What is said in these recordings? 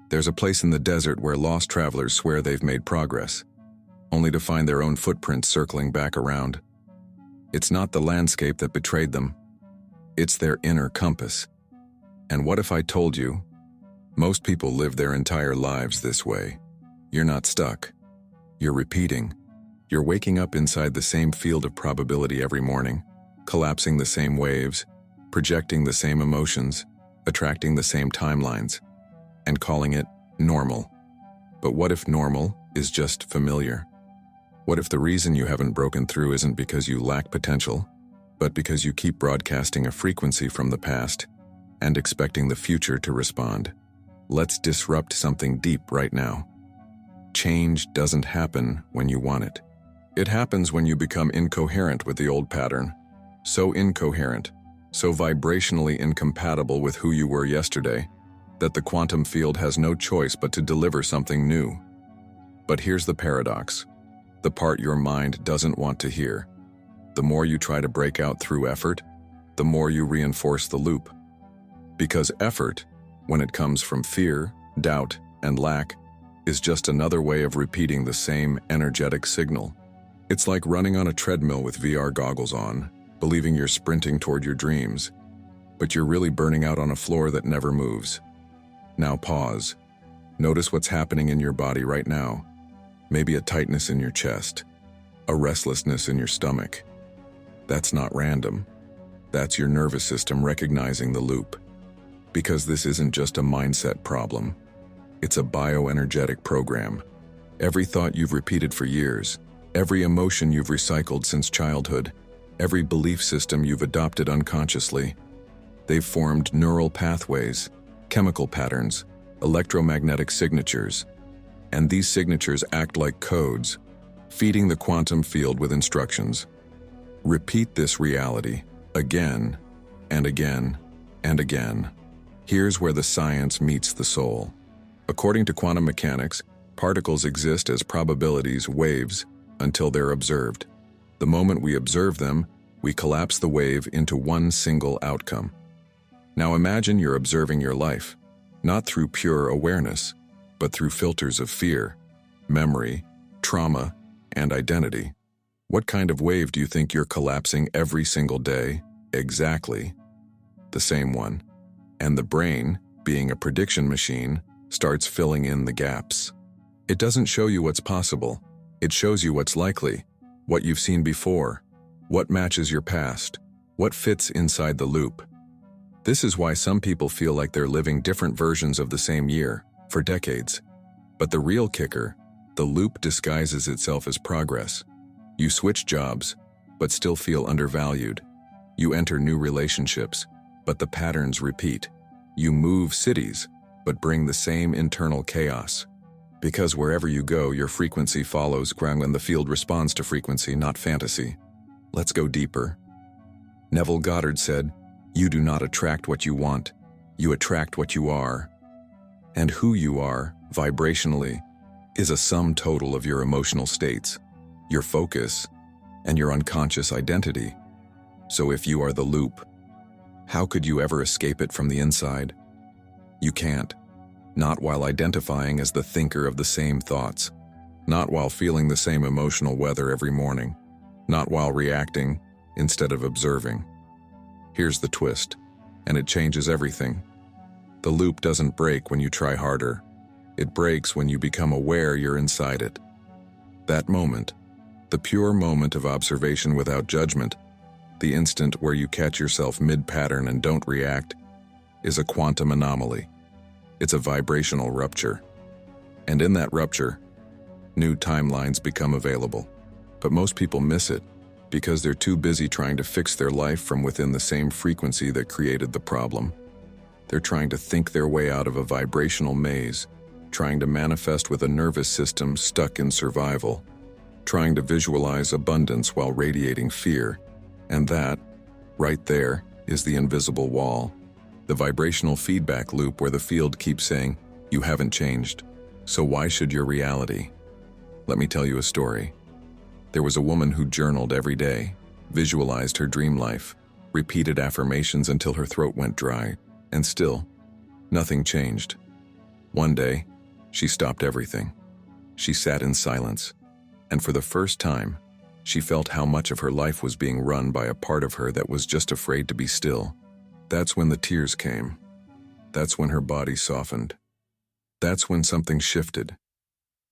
There's a place in the desert where lost travelers swear they've made progress, only to find their own footprints circling back around. It's not the landscape that betrayed them. It's their inner compass. And what if I told you, most people live their entire lives this way? You're not stuck. You're repeating. You're waking up inside the same field of probability every morning, collapsing the same waves, projecting the same emotions, attracting the same timelines, and calling it normal. But what if normal is just familiar? What if the reason you haven't broken through isn't because you lack potential, but because you keep broadcasting a frequency from the past and expecting the future to respond? Let's disrupt something deep right now. Change doesn't happen when you want it. It happens when you become incoherent with the old pattern. So incoherent, so vibrationally incompatible with who you were yesterday, that the quantum field has no choice but to deliver something new. But here's the paradox, the part your mind doesn't want to hear. The more you try to break out through effort, the more you reinforce the loop. Because effort, when it comes from fear, doubt, and lack, is just another way of repeating the same energetic signal. It's like running on a treadmill with VR goggles on, believing you're sprinting toward your dreams, but you're really burning out on a floor that never moves. Now pause. Notice what's happening in your body right now. Maybe a tightness in your chest, a restlessness in your stomach. That's not random. That's your nervous system recognizing the loop. Because this isn't just a mindset problem. It's a bioenergetic program. Every thought you've repeated for years, every emotion you've recycled since childhood, every belief system you've adopted unconsciously, they've formed neural pathways, chemical patterns, electromagnetic signatures. And these signatures act like codes, feeding the quantum field with instructions. Repeat this reality again and again and again. Here's where the science meets the soul. According to quantum mechanics, particles exist as probabilities, waves, until they're observed. The moment we observe them, we collapse the wave into one single outcome. Now imagine you're observing your life, not through pure awareness, but through filters of fear, memory, trauma, and identity. What kind of wave do you think you're collapsing every single day? Exactly the same one. And the brain, being a prediction machine, starts filling in the gaps. It doesn't show you what's possible. It shows you what's likely, what you've seen before, what matches your past, what fits inside the loop. This is why some people feel like they're living different versions of the same year for decades. But the real kicker, the loop disguises itself as progress. You switch jobs, but still feel undervalued. You enter new relationships, but the patterns repeat. You move cities, but bring the same internal chaos. Because wherever you go, your frequency follows ground and the field responds to frequency, not fantasy. Let's go deeper. Neville Goddard said, "You do not attract what you want, you attract what you are." And who you are, vibrationally, is a sum total of your emotional states, your focus, and your unconscious identity. So if you are the loop, how could you ever escape it from the inside? You can't. Not while identifying as the thinker of the same thoughts. Not while feeling the same emotional weather every morning. Not while reacting instead of observing. Here's the twist, and it changes everything. The loop doesn't break when you try harder. It breaks when you become aware you're inside it. That moment, the pure moment of observation without judgment, the instant where you catch yourself mid-pattern and don't react, is a quantum anomaly. It's a vibrational rupture. And in that rupture, new timelines become available. But most people miss it because they're too busy trying to fix their life from within the same frequency that created the problem. They're trying to think their way out of a vibrational maze, trying to manifest with a nervous system stuck in survival, trying to visualize abundance while radiating fear. And that, right there, is the invisible wall. The vibrational feedback loop where the field keeps saying, "You haven't changed, so why should your reality?" Let me tell you a story. There was a woman who journaled every day, visualized her dream life, repeated affirmations until her throat went dry, and still, nothing changed. One day, she stopped everything. She sat in silence, and for the first time, she felt how much of her life was being run by a part of her that was just afraid to be still. That's when the tears came. That's when her body softened. That's when something shifted.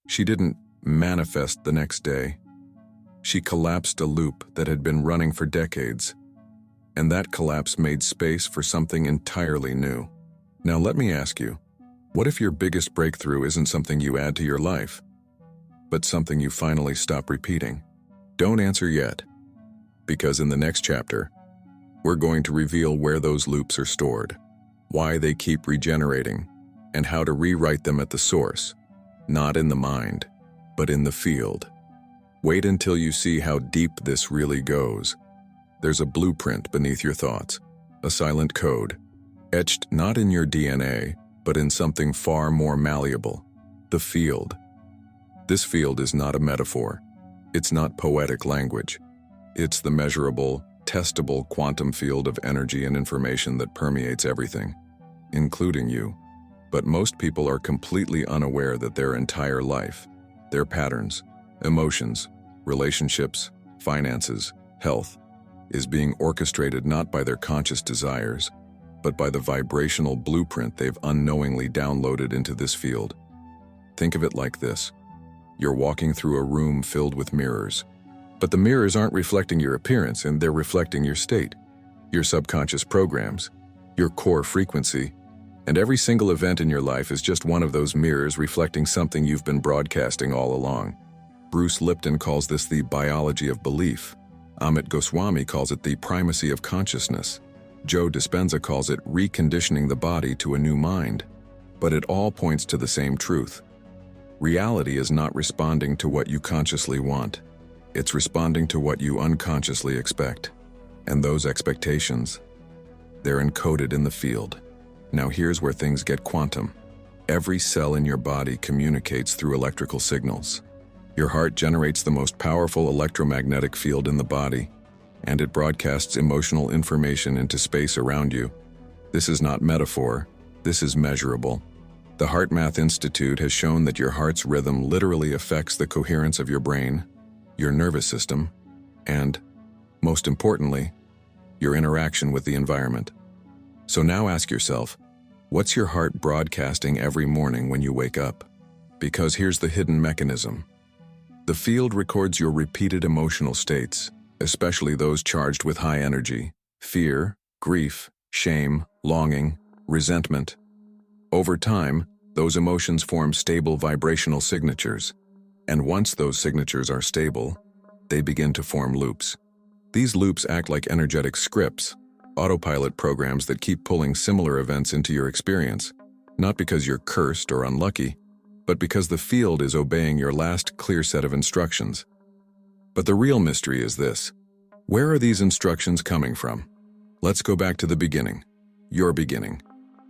She didn't manifest the next day. She collapsed a loop that had been running for decades, and that collapse made space for something entirely new. Now let me ask you, what if your biggest breakthrough isn't something you add to your life, but something you finally stop repeating? Don't answer yet, because in the next chapter, we're going to reveal where those loops are stored, why they keep regenerating, and how to rewrite them at the source, not in the mind, but in the field. Wait until you see how deep this really goes. There's a blueprint beneath your thoughts, a silent code, etched not in your DNA, but in something far more malleable, the field. This field is not a metaphor. It's not poetic language. It's the measurable, testable quantum field of energy and information that permeates everything, including you. But most people are completely unaware that their entire life, their patterns, emotions, relationships, finances, health, is being orchestrated not by their conscious desires, but by the vibrational blueprint they've unknowingly downloaded into this field. Think of it like this. You're walking through a room filled with mirrors, but the mirrors aren't reflecting your appearance, and they're reflecting your state, your subconscious programs, your core frequency, and every single event in your life is just one of those mirrors reflecting something you've been broadcasting all along. Bruce Lipton calls this the biology of belief. Amit Goswami calls it the primacy of consciousness. Joe Dispenza calls it reconditioning the body to a new mind. But it all points to the same truth. Reality is not responding to what you consciously want. It's responding to what you unconsciously expect. And those expectations, they're encoded in the field. Now here's where things get quantum. Every cell in your body communicates through electrical signals. Your heart generates the most powerful electromagnetic field in the body, and it broadcasts emotional information into space around you. This is not metaphor, this is measurable. The Heart Math Institute has shown that your heart's rhythm literally affects the coherence of your brain, your nervous system, and, most importantly, your interaction with the environment. So now ask yourself, what's your heart broadcasting every morning when you wake up? Because here's the hidden mechanism. The field records your repeated emotional states, especially those charged with high energy, fear, grief, shame, longing, resentment. Over time, those emotions form stable vibrational signatures, and once those signatures are stable, they begin to form loops. These loops act like energetic scripts, autopilot programs that keep pulling similar events into your experience, not because you're cursed or unlucky, but because the field is obeying your last clear set of instructions. But the real mystery is this. Where are these instructions coming from? Let's go back to the beginning, your beginning.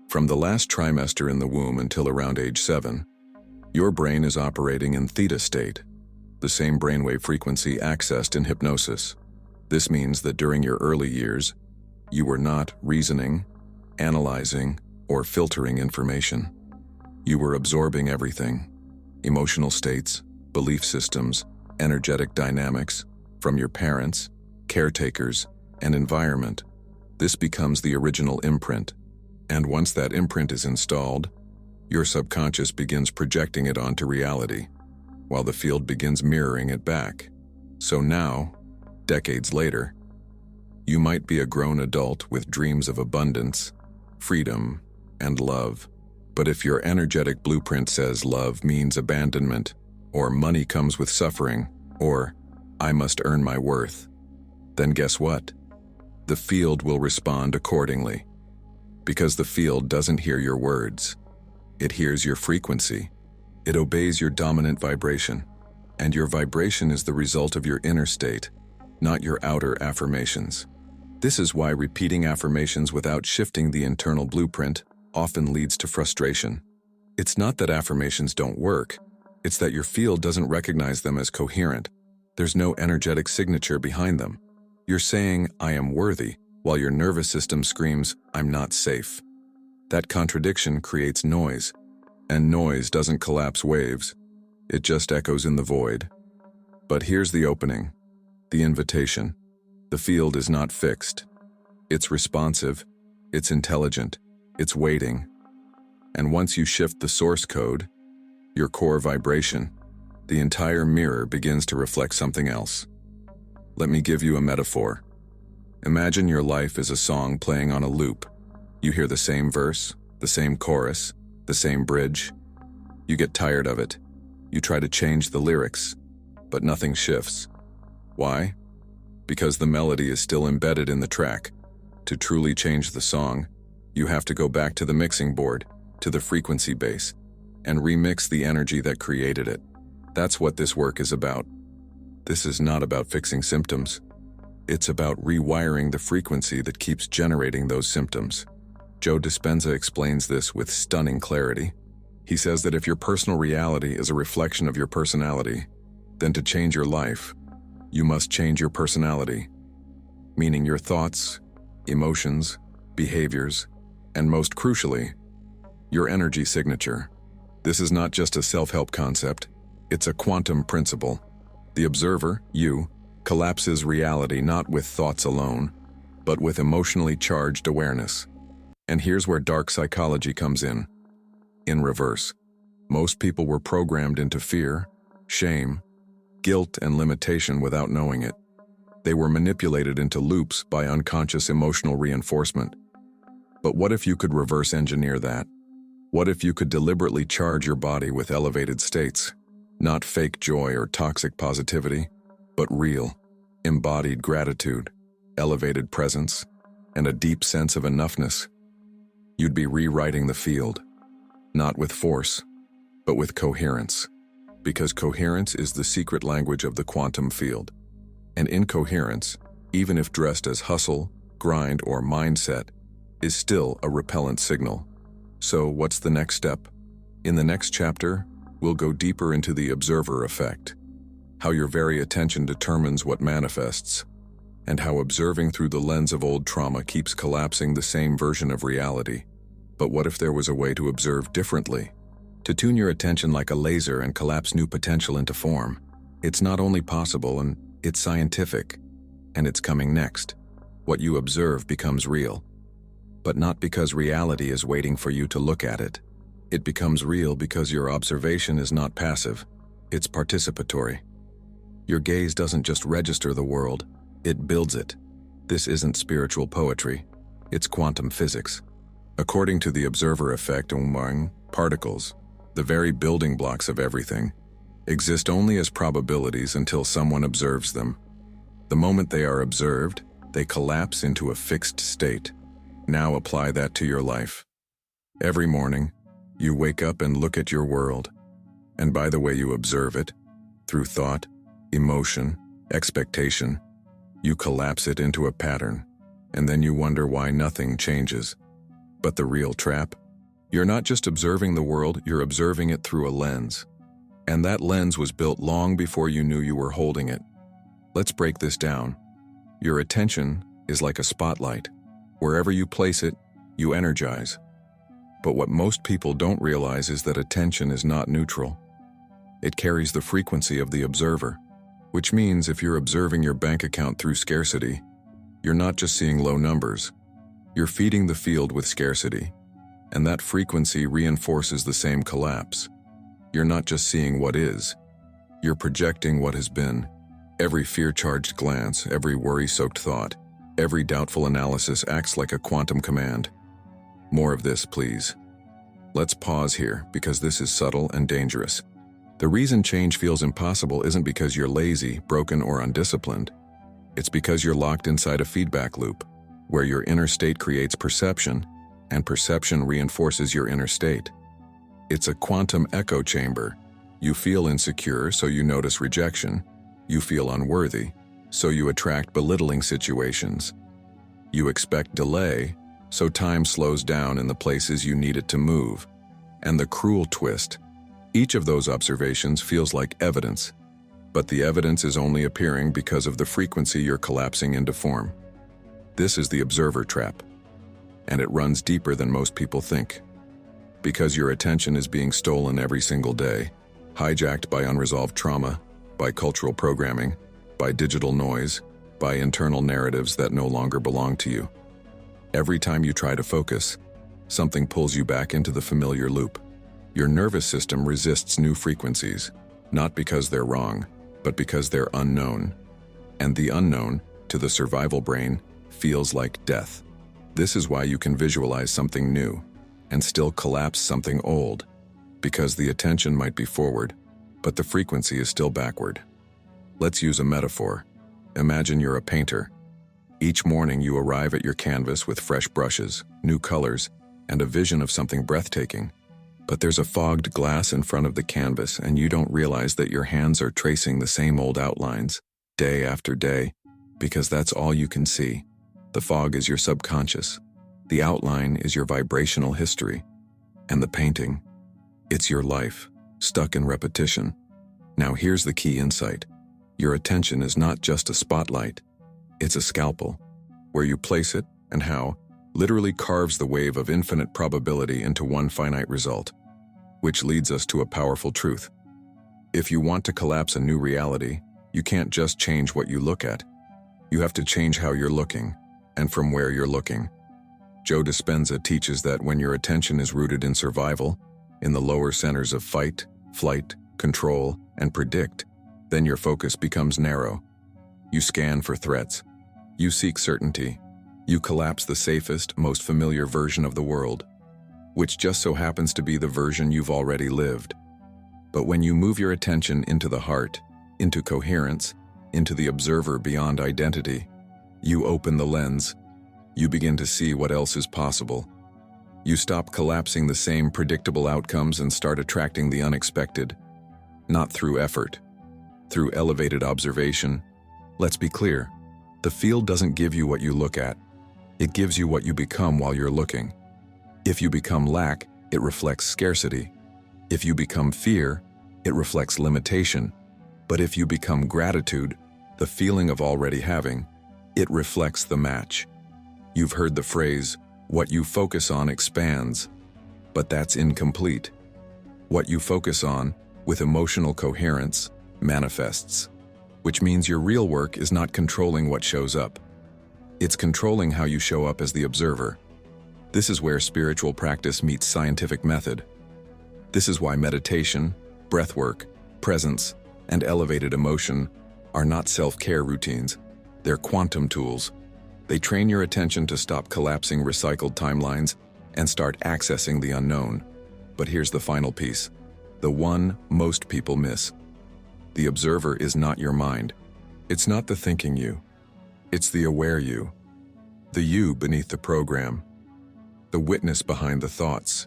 From the last trimester in the womb until around age 7, your brain is operating in theta state, the same brainwave frequency accessed in hypnosis. This means that during your early years, you were not reasoning, analyzing, or filtering information. You were absorbing everything, emotional states, belief systems, energetic dynamics, from your parents, caretakers, and environment. This becomes the original imprint, and once that imprint is installed, your subconscious begins projecting it onto reality, while the field begins mirroring it back. So now, decades later, you might be a grown adult with dreams of abundance, freedom, and love. But if your energetic blueprint says love means abandonment, or money comes with suffering, or I must earn my worth, then guess what? The field will respond accordingly. Because the field doesn't hear your words. It hears your frequency. It obeys your dominant vibration. And your vibration is the result of your inner state, not your outer affirmations. This is why repeating affirmations without shifting the internal blueprint often leads to frustration. It's not that affirmations don't work, it's that your field doesn't recognize them as coherent. There's no energetic signature behind them. You're saying, I am worthy, while your nervous system screams, I'm not safe. That contradiction creates noise. And noise doesn't collapse waves, it just echoes in the void. But here's the opening, the invitation. The field is not fixed. It's responsive, it's intelligent, it's waiting. And once you shift the source code, your core vibration, the entire mirror begins to reflect something else. Let me give you a metaphor. Imagine your life is a song playing on a loop. You hear the same verse, the same chorus, the same bridge. You get tired of it. You try to change the lyrics, but nothing shifts. Why? Because the melody is still embedded in the track. To truly change the song, you have to go back to the mixing board, to the frequency base, and remix the energy that created it. That's what this work is about. This is not about fixing symptoms. It's about rewiring the frequency that keeps generating those symptoms. Joe Dispenza explains this with stunning clarity. He says that if your personal reality is a reflection of your personality, then to change your life, you must change your personality, meaning your thoughts, emotions, behaviors, and most crucially, your energy signature. This is not just a self-help concept, it's a quantum principle. The observer, you, collapses reality not with thoughts alone, but with emotionally charged awareness. And here's where dark psychology comes in. In reverse, most people were programmed into fear, shame, guilt, and limitation without knowing it. They were manipulated into loops by unconscious emotional reinforcement. But what if you could reverse engineer that? What if you could deliberately charge your body with elevated states? Not fake joy or toxic positivity, but real, embodied gratitude, elevated presence, and a deep sense of enoughness. You'd be rewriting the field, not with force, but with coherence, because coherence is the secret language of the quantum field. And incoherence, even if dressed as hustle, grind, or mindset, is still a repellent signal. So what's the next step? In the next chapter, we'll go deeper into the observer effect, how your very attention determines what manifests, and how observing through the lens of old trauma keeps collapsing the same version of reality. But what if there was a way to observe differently? To tune your attention like a laser and collapse new potential into form? It's not only possible, and it's scientific, and it's coming next. What you observe becomes real. But not because reality is waiting for you to look at it. It becomes real because your observation is not passive, it's participatory. Your gaze doesn't just register the world, it builds it. This isn't spiritual poetry, it's quantum physics. According to the observer effect, particles, the very building blocks of everything, exist only as probabilities until someone observes them. The moment they are observed, they collapse into a fixed state. Now apply that to your life. Every morning, you wake up and look at your world. And by the way you observe it, through thought, emotion, expectation, you collapse it into a pattern, and then you wonder why nothing changes. But the real trap? You're not just observing the world, you're observing it through a lens. And that lens was built long before you knew you were holding it. Let's break this down. Your attention is like a spotlight. Wherever you place it, you energize. But what most people don't realize is that attention is not neutral. It carries the frequency of the observer, which means if you're observing your bank account through scarcity, you're not just seeing low numbers. You're feeding the field with scarcity, and that frequency reinforces the same collapse. You're not just seeing what is, you're projecting what has been. Every fear-charged glance, every worry-soaked thought, every doubtful analysis acts like a quantum command. More of this, please. Let's pause here, because this is subtle and dangerous. The reason change feels impossible isn't because you're lazy, broken, or undisciplined. It's because you're locked inside a feedback loop, where your inner state creates perception, and perception reinforces your inner state. It's a quantum echo chamber. You feel insecure, so you notice rejection. You feel unworthy, so you attract belittling situations. You expect delay, so time slows down in the places you need it to move. And the cruel twist, each of those observations feels like evidence, but the evidence is only appearing because of the frequency you're collapsing into form. This is the observer trap, and it runs deeper than most people think. Because your attention is being stolen every single day, hijacked by unresolved trauma, by cultural programming, by digital noise, by internal narratives that no longer belong to you. Every time you try to focus, something pulls you back into the familiar loop. Your nervous system resists new frequencies, not because they're wrong, but because they're unknown. And the unknown, to the survival brain, feels like death. This is why you can visualize something new and still collapse something old, because the attention might be forward, but the frequency is still backward. Let's use a metaphor. Imagine you're a painter. Each morning you arrive at your canvas with fresh brushes, new colors, and a vision of something breathtaking. But there's a fogged glass in front of the canvas, and you don't realize that your hands are tracing the same old outlines, day after day, because that's all you can see. The fog is your subconscious. The outline is your vibrational history. And the painting, it's your life, stuck in repetition. Now here's the key insight. Your attention is not just a spotlight. It's a scalpel. Where you place it, and how, literally carves the wave of infinite probability into one finite result. Which leads us to a powerful truth. If you want to collapse a new reality, you can't just change what you look at. You have to change how you're looking, and from where you're looking. Joe Dispenza teaches that when your attention is rooted in survival, in the lower centers of fight, flight, control, and predict, then your focus becomes narrow. You scan for threats. You seek certainty. You collapse the safest, most familiar version of the world, which just so happens to be the version you've already lived. But when you move your attention into the heart, into coherence, into the observer beyond identity, you open the lens. You begin to see what else is possible. You stop collapsing the same predictable outcomes and start attracting the unexpected. Not through effort, through elevated observation. Let's be clear. The field doesn't give you what you look at. It gives you what you become while you're looking. If you become lack, it reflects scarcity. If you become fear, it reflects limitation. But if you become gratitude, the feeling of already having, it reflects the match. You've heard the phrase, what you focus on expands, but that's incomplete. What you focus on, with emotional coherence, manifests, which means your real work is not controlling what shows up. It's controlling how you show up as the observer. This is where spiritual practice meets scientific method. This is why meditation, breathwork, presence, and elevated emotion are not self-care routines. They're quantum tools. They train your attention to stop collapsing recycled timelines and start accessing the unknown. But here's the final piece, the one most people miss. The observer is not your mind. It's not the thinking you. It's the aware you. The you beneath the program. The witness behind the thoughts.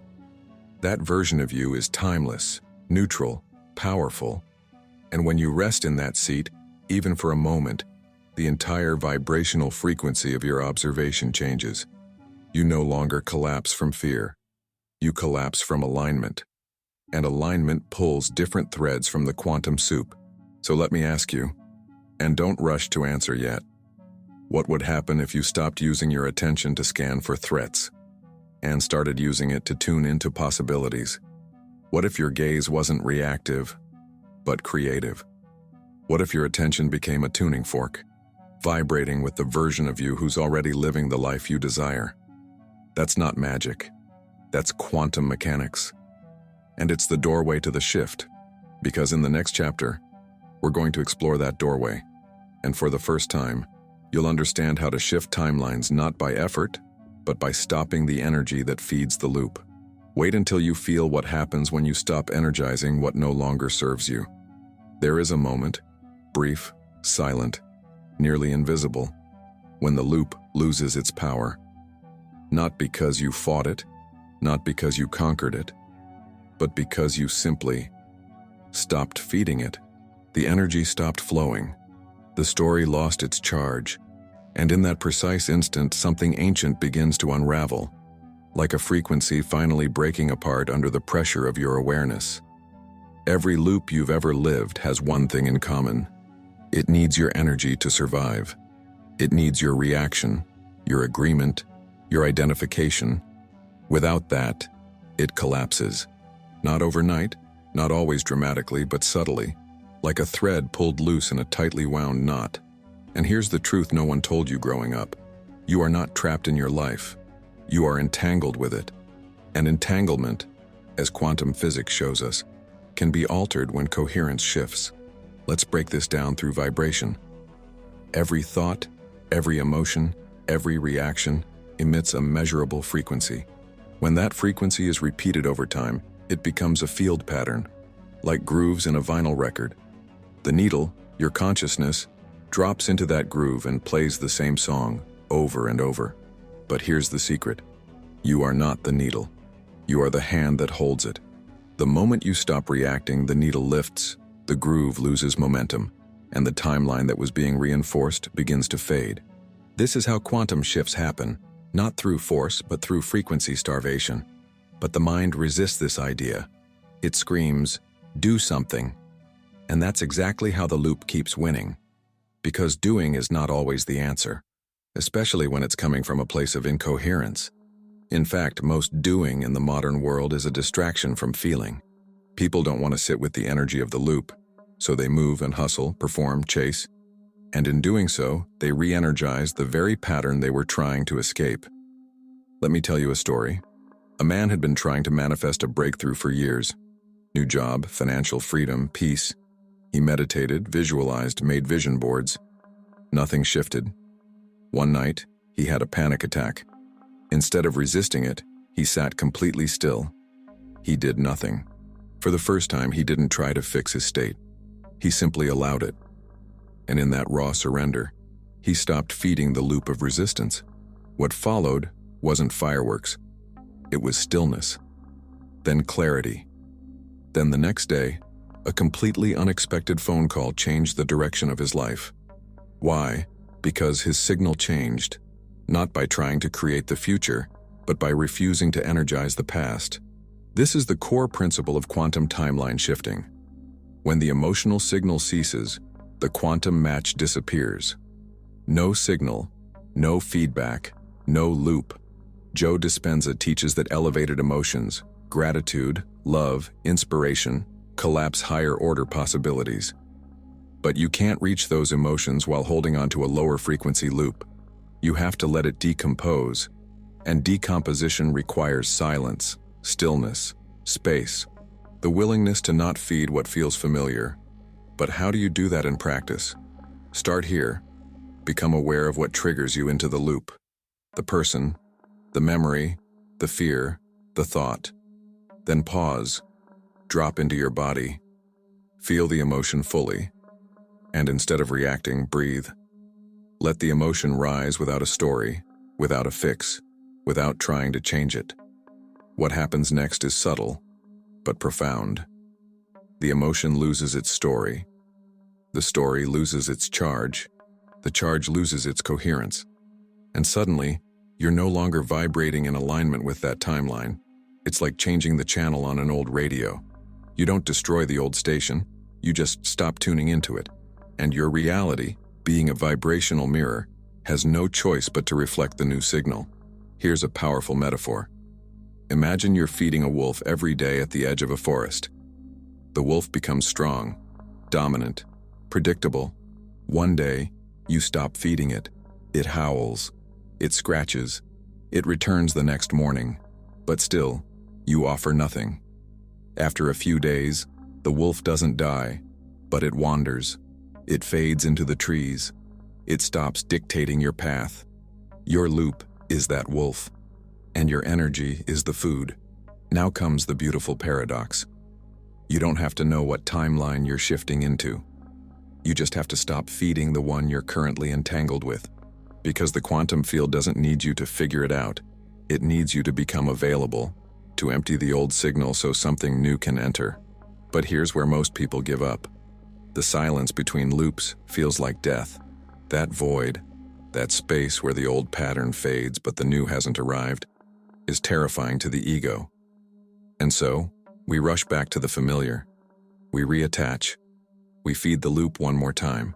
That version of you is timeless, neutral, powerful. And when you rest in that seat, even for a moment, the entire vibrational frequency of your observation changes. You no longer collapse from fear. You collapse from alignment. And alignment pulls different threads from the quantum soup. So let me ask you, and don't rush to answer yet, what would happen if you stopped using your attention to scan for threats and started using it to tune into possibilities? What if your gaze wasn't reactive, but creative? What if your attention became a tuning fork, vibrating with the version of you who's already living the life you desire? That's not magic. That's quantum mechanics. And it's the doorway to the shift, because in the next chapter, we're going to explore that doorway. And for the first time, you'll understand how to shift timelines not by effort, but by stopping the energy that feeds the loop. Wait until you feel what happens when you stop energizing what no longer serves you. There is a moment, brief, silent, nearly invisible, when the loop loses its power. Not because you fought it, not because you conquered it, but because you simply stopped feeding it. The energy stopped flowing. The story lost its charge. And in that precise instant, something ancient begins to unravel, like a frequency finally breaking apart under the pressure of your awareness. Every loop you've ever lived has one thing in common. It needs your energy to survive. It needs your reaction, your agreement, your identification. Without that, It collapses. Not overnight, not always dramatically, but subtly, like a thread pulled loose in a tightly wound knot. And here's the truth no one told you growing up. You are not trapped in your life. You are entangled with it. And entanglement, as quantum physics shows us, can be altered when coherence shifts. Let's break this down through vibration. Every thought, every emotion, every reaction emits a measurable frequency. When that frequency is repeated over time, it becomes a field pattern, like grooves in a vinyl record. The needle, your consciousness, drops into that groove and plays the same song over and over. But here's the secret. You are not the needle. You are the hand that holds it. The moment you stop reacting, the needle lifts, the groove loses momentum, and the timeline that was being reinforced begins to fade. This is how quantum shifts happen, not through force, but through frequency starvation. But the mind resists this idea. It screams, "Do something." And that's exactly how the loop keeps winning. Because doing is not always the answer, especially when it's coming from a place of incoherence. In fact, most doing in the modern world is a distraction from feeling. People don't want to sit with the energy of the loop, so they move and hustle, perform, chase. And in doing so, they re-energize the very pattern they were trying to escape. Let me tell you a story. A man had been trying to manifest a breakthrough for years. New job, financial freedom, peace. He meditated, visualized, made vision boards. Nothing shifted. One night, he had a panic attack. Instead of resisting it, he sat completely still. He did nothing. For the first time, he didn't try to fix his state. He simply allowed it. And in that raw surrender, he stopped feeding the loop of resistance. What followed wasn't fireworks. It was stillness. Then clarity. Then the next day, a completely unexpected phone call changed the direction of his life. Why? Because his signal changed, not by trying to create the future, but by refusing to energize the past. This is the core principle of quantum timeline shifting. When the emotional signal ceases, the quantum match disappears. No signal, no feedback, no loop. Joe Dispenza teaches that elevated emotions, gratitude, love, inspiration, collapse higher order possibilities. But you can't reach those emotions while holding onto a lower frequency loop. You have to let it decompose, and decomposition requires silence, stillness, space, the willingness to not feed what feels familiar. But how do you do that in practice? Start here. Become aware of what triggers you into the loop. The person, the memory, the fear, the thought. Then pause. Drop into your body. Feel the emotion fully. And instead of reacting, breathe. Let the emotion rise without a story, without a fix, without trying to change it. What happens next is subtle, but profound. The emotion loses its story. The story loses its charge. The charge loses its coherence. And suddenly, you're no longer vibrating in alignment with that timeline. It's like changing the channel on an old radio. You don't destroy the old station, you just stop tuning into it. And your reality, being a vibrational mirror, has no choice but to reflect the new signal. Here's a powerful metaphor. Imagine you're feeding a wolf every day at the edge of a forest. The wolf becomes strong, dominant, predictable. One day, you stop feeding it. It howls. It scratches. It returns the next morning. But still, you offer nothing. After a few days, the wolf doesn't die, but it wanders. It fades into the trees. It stops dictating your path. Your loop is that wolf, and your energy is the food. Now comes the beautiful paradox. You don't have to know what timeline you're shifting into. You just have to stop feeding the one you're currently entangled with. Because the quantum field doesn't need you to figure it out. It needs you to become available, to empty the old signal so something new can enter. But here's where most people give up. The silence between loops feels like death. That void, that space where the old pattern fades but the new hasn't arrived, is terrifying to the ego. And so, we rush back to the familiar. We reattach. We feed the loop one more time,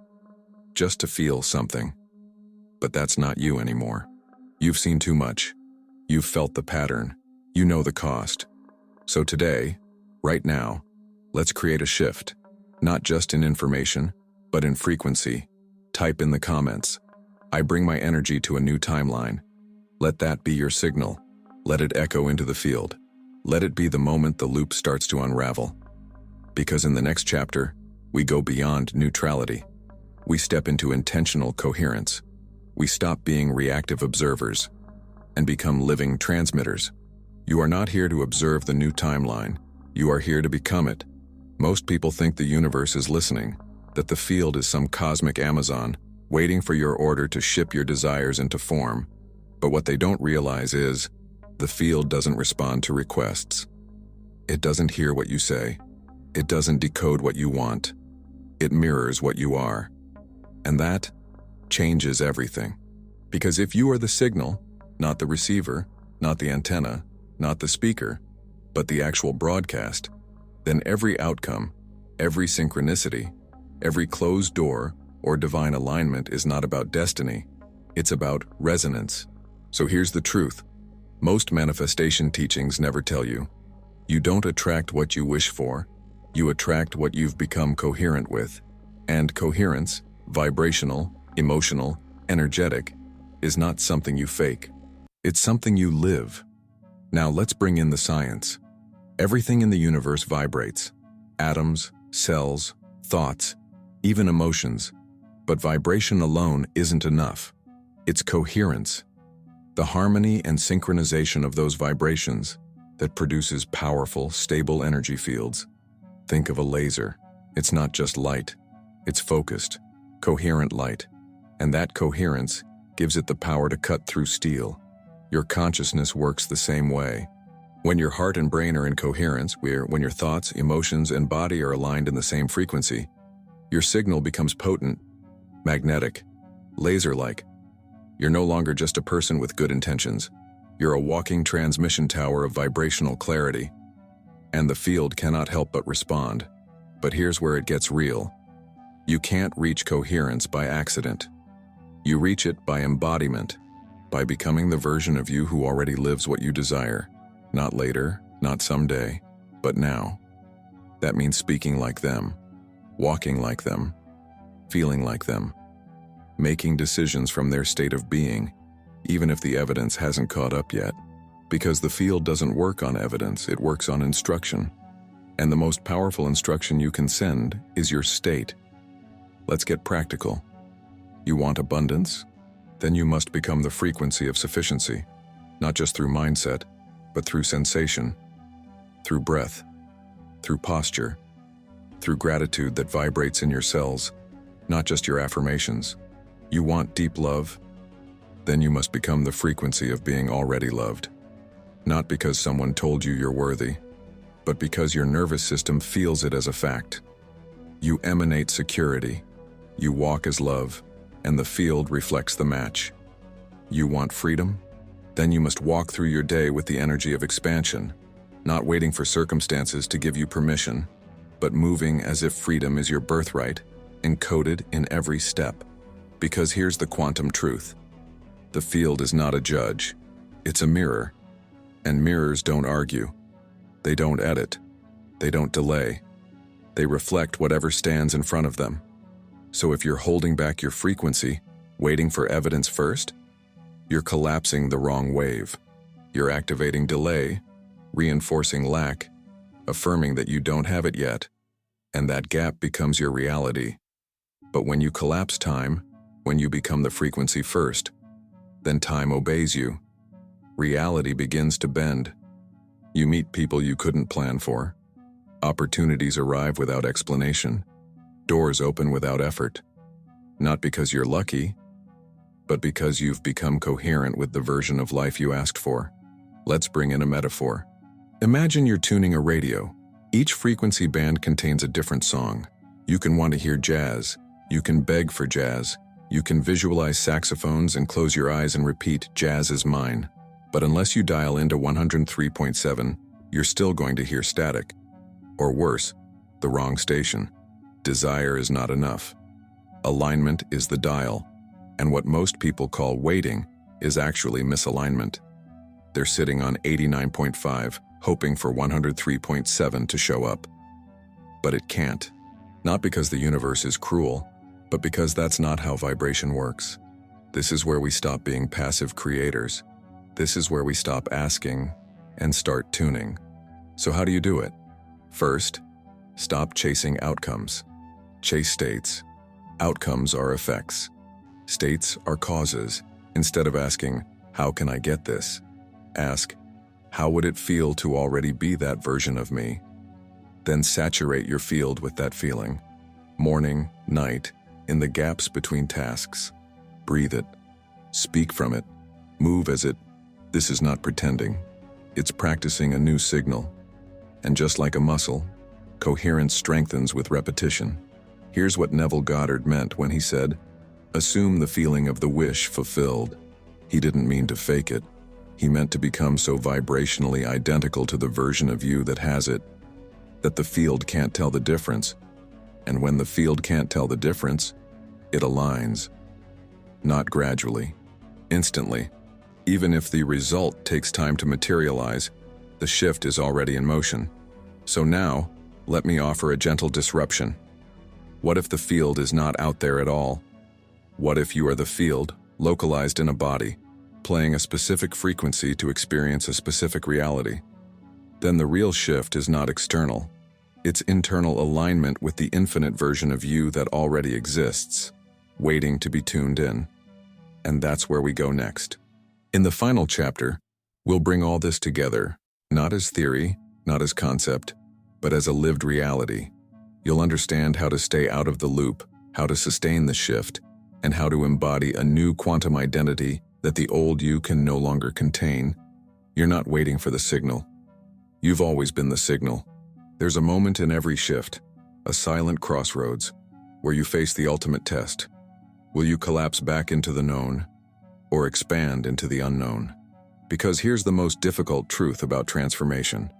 just to feel something. But that's not you anymore. You've seen too much. You've felt the pattern. You know the cost. So today, right now, let's create a shift, not just in information, but in frequency. Type in the comments, "I bring my energy to a new timeline." Let that be your signal. Let it echo into the field. Let it be the moment the loop starts to unravel. Because in the next chapter, we go beyond neutrality. We step into intentional coherence. We stop being reactive observers and become living transmitters. You are not here to observe the new timeline. You are here to become it. Most people think the universe is listening, that the field is some cosmic Amazon waiting for your order to ship your desires into form. But what they don't realize is, the field doesn't respond to requests. It doesn't hear what you say. It doesn't decode what you want. It mirrors what you are. And that changes everything. Because if you are the signal, not the receiver, not the antenna, not the speaker, but the actual broadcast, then every outcome, every synchronicity, every closed door or divine alignment is not about destiny. It's about resonance. So here's the truth. Most manifestation teachings never tell you. You don't attract what you wish for. You attract what you've become coherent with. And coherence, vibrational, emotional, energetic, is not something you fake. It's something you live. Now let's bring in the science. Everything in the universe vibrates. Atoms, cells, thoughts, even emotions. But vibration alone isn't enough. It's coherence. The harmony and synchronization of those vibrations that produces powerful, stable energy fields. Think of a laser. It's not just light. It's focused, coherent light. And that coherence gives it the power to cut through steel. Your consciousness works the same way. When your heart and brain are in coherence, when your thoughts, emotions, and body are aligned in the same frequency, your signal becomes potent, magnetic, laser-like. You're no longer just a person with good intentions. You're a walking transmission tower of vibrational clarity. And the field cannot help but respond. But here's where it gets real. You can't reach coherence by accident. You reach it by embodiment, by becoming the version of you who already lives what you desire. Not later, not someday, but now. That means speaking like them, walking like them, feeling like them, making decisions from their state of being, even if the evidence hasn't caught up yet. Because the field doesn't work on evidence, it works on instruction. And the most powerful instruction you can send is your state. Let's get practical. You want abundance? Then you must become the frequency of sufficiency, not just through mindset, but through sensation, through breath, through posture, through gratitude that vibrates in your cells, not just your affirmations. You want deep love? Then you must become the frequency of being already loved. Not because someone told you you're worthy, but because your nervous system feels it as a fact. You emanate security, you walk as love, and the field reflects the match. You want freedom? Then you must walk through your day with the energy of expansion, not waiting for circumstances to give you permission, but moving as if freedom is your birthright, encoded in every step. Because here's the quantum truth. The field is not a judge, it's a mirror. And mirrors don't argue. They don't edit. They don't delay. They reflect whatever stands in front of them. So if you're holding back your frequency, waiting for evidence first, you're collapsing the wrong wave. You're activating delay, reinforcing lack, affirming that you don't have it yet, and that gap becomes your reality. But when you collapse time, when you become the frequency first, then time obeys you. Reality begins to bend. You meet people you couldn't plan for. Opportunities arrive without explanation. Doors open without effort. Not because you're lucky, but because you've become coherent with the version of life you asked for. Let's bring in a metaphor. Imagine you're tuning a radio. Each frequency band contains a different song. You can want to hear jazz. You can beg for jazz. You can visualize saxophones and close your eyes and repeat, "Jazz is mine." But unless you dial into 103.7, you're still going to hear static. Or worse, the wrong station. Desire is not enough. Alignment is the dial. And what most people call waiting is actually misalignment. They're sitting on 89.5, hoping for 103.7 to show up. But it can't. Not because the universe is cruel, but because that's not how vibration works. This is where we stop being passive creators. This is where we stop asking and start tuning. So how do you do it? First, stop chasing outcomes. Chase states. Outcomes are effects. States are causes. Instead of asking, how can I get this? Ask, how would it feel to already be that version of me? Then saturate your field with that feeling. Morning, night, in the gaps between tasks. Breathe it. Speak from it. Move as it. This is not pretending. It's practicing a new signal. And just like a muscle, coherence strengthens with repetition. Here's what Neville Goddard meant when he said, assume the feeling of the wish fulfilled. He didn't mean to fake it. He meant to become so vibrationally identical to the version of you that has it, that the field can't tell the difference. And when the field can't tell the difference, it aligns. Not gradually, instantly. Even if the result takes time to materialize, the shift is already in motion. So now, let me offer a gentle disruption. What if the field is not out there at all? What if you are the field, localized in a body, playing a specific frequency to experience a specific reality? Then the real shift is not external. It's internal alignment with the infinite version of you that already exists, waiting to be tuned in. And that's where we go next. In the final chapter, we'll bring all this together, not as theory, not as concept, but as a lived reality. You'll understand how to stay out of the loop, how to sustain the shift, and how to embody a new quantum identity that the old you can no longer contain. You're not waiting for the signal. You've always been the signal. There's a moment in every shift, a silent crossroads, where you face the ultimate test. Will you collapse back into the known, or expand into the unknown? Because here's the most difficult truth about transformation.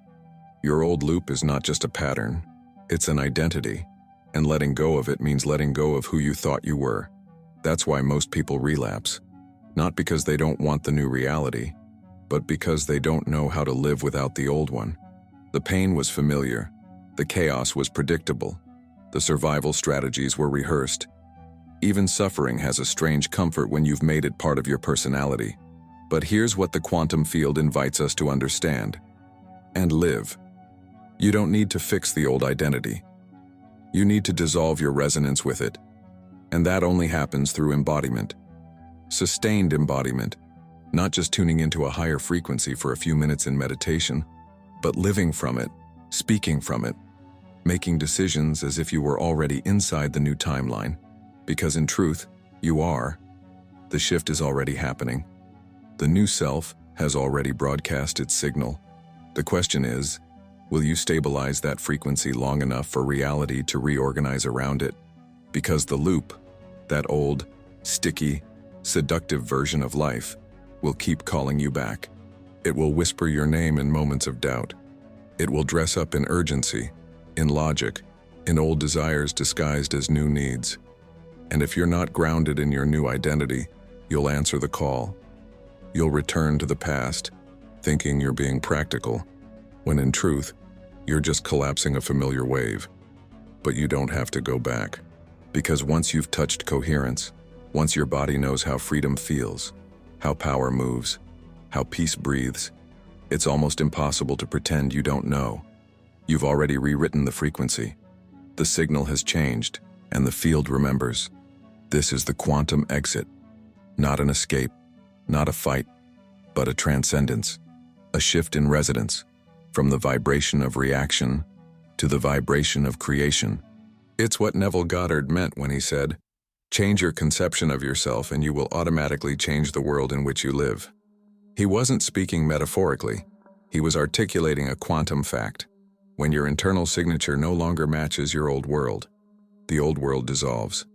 Your old loop is not just a pattern, it's an identity, and letting go of it means letting go of who you thought you were. That's why most people relapse. Not because they don't want the new reality, but because they don't know how to live without the old one. The pain was familiar, the chaos was predictable, the survival strategies were rehearsed. Even suffering has a strange comfort when you've made it part of your personality. But here's what the quantum field invites us to understand and live. You don't need to fix the old identity. You need to dissolve your resonance with it. And that only happens through embodiment. Sustained embodiment, not just tuning into a higher frequency for a few minutes in meditation, but living from it, speaking from it, making decisions as if you were already inside the new timeline. Because in truth, you are. The shift is already happening. The new self has already broadcast its signal. The question is, will you stabilize that frequency long enough for reality to reorganize around it? Because the loop, that old, sticky, seductive version of life, will keep calling you back. It will whisper your name in moments of doubt. It will dress up in urgency, in logic, in old desires disguised as new needs. And if you're not grounded in your new identity, you'll answer the call. You'll return to the past, thinking you're being practical, when in truth, you're just collapsing a familiar wave. But you don't have to go back. Because once you've touched coherence, once your body knows how freedom feels, how power moves, how peace breathes, it's almost impossible to pretend you don't know. You've already rewritten the frequency. The signal has changed, and the field remembers. This is the quantum exit. Not an escape, not a fight, but a transcendence, a shift in resonance, from the vibration of reaction to the vibration of creation. It's what Neville Goddard meant when he said, change your conception of yourself and you will automatically change the world in which you live. He wasn't speaking metaphorically. He was articulating a quantum fact. When your internal signature no longer matches your old world, the old world dissolves.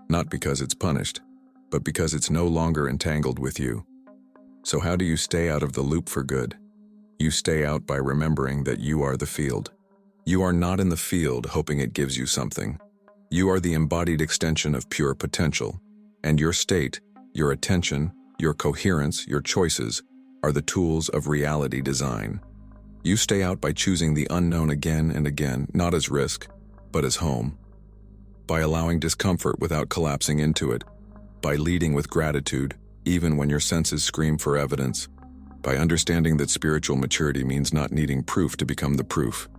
Not because it's punished, but because it's no longer entangled with you. So how do you stay out of the loop for good? You stay out by remembering that you are the field. You are not in the field hoping it gives you something. You are the embodied extension of pure potential. And your state, your attention, your coherence, your choices are the tools of reality design. You stay out by choosing the unknown again and again, not as risk, but as home. By allowing discomfort without collapsing into it. By leading with gratitude, even when your senses scream for evidence. By understanding that spiritual maturity means not needing proof to become the proof.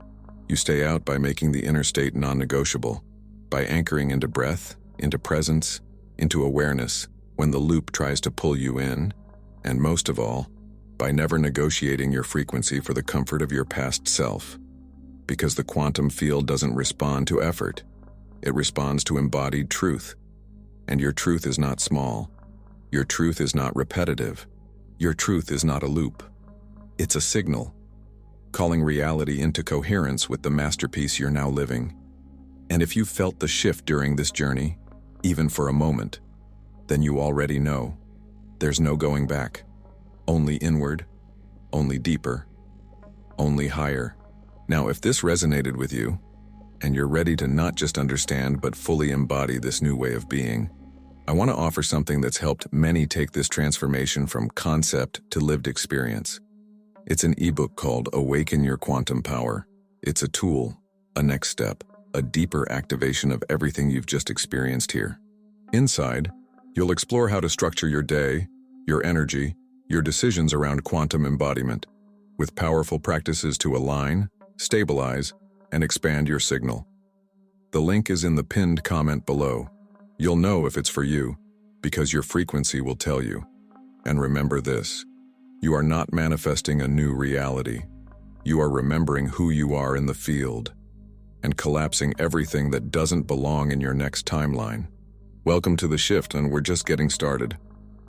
You stay out by making the inner state non-negotiable. By anchoring into breath, into presence, into awareness, when the loop tries to pull you in. And most of all, by never negotiating your frequency for the comfort of your past self. Because the quantum field doesn't respond to effort. It responds to embodied truth. And your truth is not small. Your truth is not repetitive. Your truth is not a loop. It's a signal, calling reality into coherence with the masterpiece you're now living. And if you felt the shift during this journey, even for a moment, then you already know. There's no going back. Only inward, only deeper, only higher. Now, if this resonated with you, and you're ready to not just understand but fully embody this new way of being, I want to offer something that's helped many take this transformation from concept to lived experience. It's an ebook called Awaken Your Quantum Power. It's a tool, a next step, a deeper activation of everything you've just experienced here. Inside, you'll explore how to structure your day, your energy, your decisions around quantum embodiment, with powerful practices to align, stabilize, and expand your signal. The link is in the pinned comment below. You'll know if it's for you, because your frequency will tell you. And remember this, you are not manifesting a new reality. You are remembering who you are in the field, and collapsing everything that doesn't belong in your next timeline. Welcome to the shift, and we're just getting started.